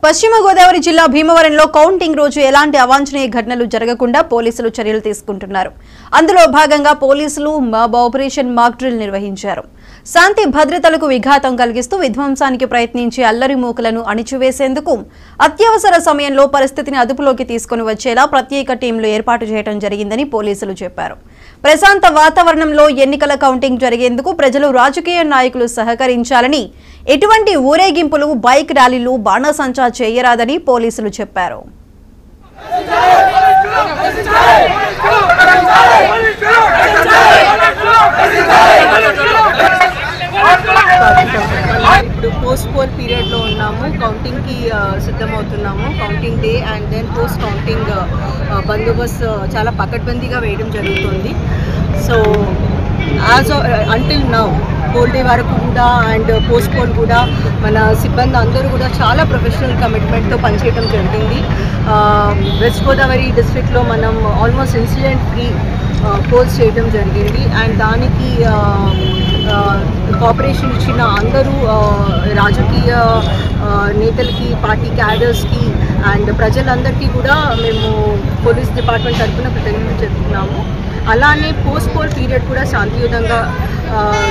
పశ్చిమ గోదావరి జిల్లా భీమవరంలో కౌంటింగ్ రోజు ఎలాంటి అవాంఛనీయ ఘటనలు జరగకుండా పోలీసులు చర్యలు తీసుకుంటున్నారు. అందులో భాగంగా పోలీసులు ఆపరేషన్ మాక్ డ్రిల్ నిర్వహించారు. శాంతి భద్రతలకు విఘాతం కలిగిస్తూ విధ్వంసానికి ప్రయత్నించే అల్లరి మూకలను అణిచివేసేందుకు అత్యవసర సమయంలో పరిస్థితిని అదుపులోకి తీసుకుని వచ్చేలా ప్రత్యేక టీంలు ఏర్పాటు చేయడం జరిగిందని పోలీసులు చెప్పారు. ప్రశాంత వాతావరణంలో ఎన్నికల కౌంటింగ్ జరిగేందుకు ప్రజలు రాజకీయ నాయకులు సహకరించాలని, ఎటువంటి ఊరేగింపులు, బైక్ ర్యాలీలు, బాణాసంచా చేయరాదని పోలీసులు చెప్పారు. ఇప్పుడు పోస్ట్ పోల్ పీరియడ్ లో ఉన్నాము. కౌంటింగ్ కి సిద్ధమవుతున్నాము. Counting day and then post counting బందోబస్తు చాలా పకడ్బందీగా వేయడం జరుగుతుంది. So as until now poll day వరకు కూడా అండ్ పోస్ట్ పోల్ కూడా మన సిబ్బంది అందరూ కూడా చాలా ప్రొఫెషనల్ కమిట్మెంట్తో పనిచేయడం జరిగింది. వెస్ట్ గోదావరి డిస్ట్రిక్ట్లో మనం ఆల్మోస్ట్ ఇన్సిడెంట్ ఫ్రీ పోల్స్ చేయడం జరిగింది. అండ్ దానికి కోఆపరేషన్ ఇచ్చిన అందరూ రాజకీయ నేతలకి, పార్టీ క్యాడర్స్కి అండ్ ప్రజలందరికీ కూడా మేము పోలీస్ డిపార్ట్మెంట్ తరఫున కృతజ్ఞతలు చెప్తున్నాము. అలానే పోస్ట్ పోల్ పీరియడ్ కూడా శాంతియుతంగా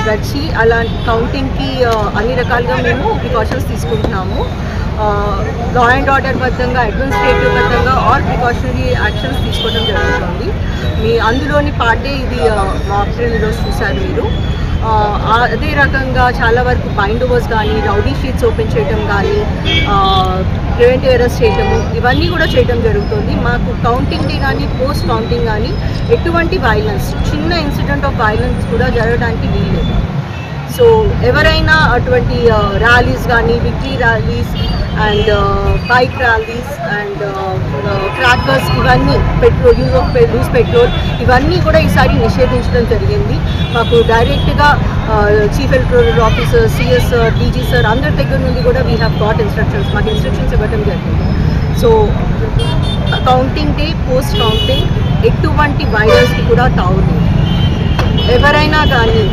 గడిచి అలాంటి కౌంటింగ్కి అన్ని రకాలుగా మేము ప్రికాషన్స్ తీసుకుంటున్నాము. లా అండ్ ఆర్డర్ బద్దంగా, అడ్మినిస్ట్రేటివ్ బద్దంగా ఆల్ ప్రికాషనరీ యాక్షన్స్ తీసుకోవడం జరుగుతుంది. అందులోని పార్టే ఇది మాక్ డ్రిల్ రోజు చూశారు మీరు. అదే రకంగా చాలా వరకు బైండ్ ఓవర్స్ కానీ, రౌడీ షీట్స్ ఓపెన్ చేయడం కానీ, ప్రివెంటివ్ అరెస్ట్ చేయడము, ఇవన్నీ కూడా చేయడం జరుగుతుంది. మాకు కౌంటింగ్ డే కానీ, పోస్ట్ కౌంటింగ్ కానీ ఎటువంటి వైలెన్స్, చిన్న ఇన్సిడెంట్ ఆఫ్ వైలెన్స్ కూడా జరగడానికి వీల్లేదు. సో ఎవరైనా అటువంటి ర్యాలీస్ కానీ, victory rallies and bike rallies and crackers, ఇవన్నీ యూజ్ పెట్రోల్ ఇవన్నీ కూడా ఈసారి నిషేధించడం జరిగింది. మాకు డైరెక్ట్గా chief electoral officer, CS, DG sir అందరి దగ్గర నుండి కూడా వీ హ్యావ్ గాట్ ఇన్స్ట్రక్షన్స్, మాకు ఇన్స్ట్రక్షన్స్ ఇవ్వడం జరిగింది. So counting day, post counting ఎటువంటి వైలెన్స్కి కూడా తావులేదు. ఎవరైనా కానీ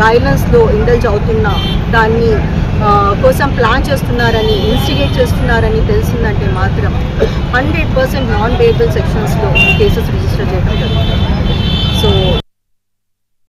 వైలెన్స్లో ఇండల్జ్ అవుతున్నా, దాన్ని కోసం ప్లాన్ చేస్తున్నారని, ఇన్స్టిగేట్ చేస్తున్నారని తెలిసిందంటే మాత్రం 100% నాన్ బెయిలబుల్ సెక్షన్స్లో కేసెస్ రిజిస్టర్ చేయడం జరుగుతుంది.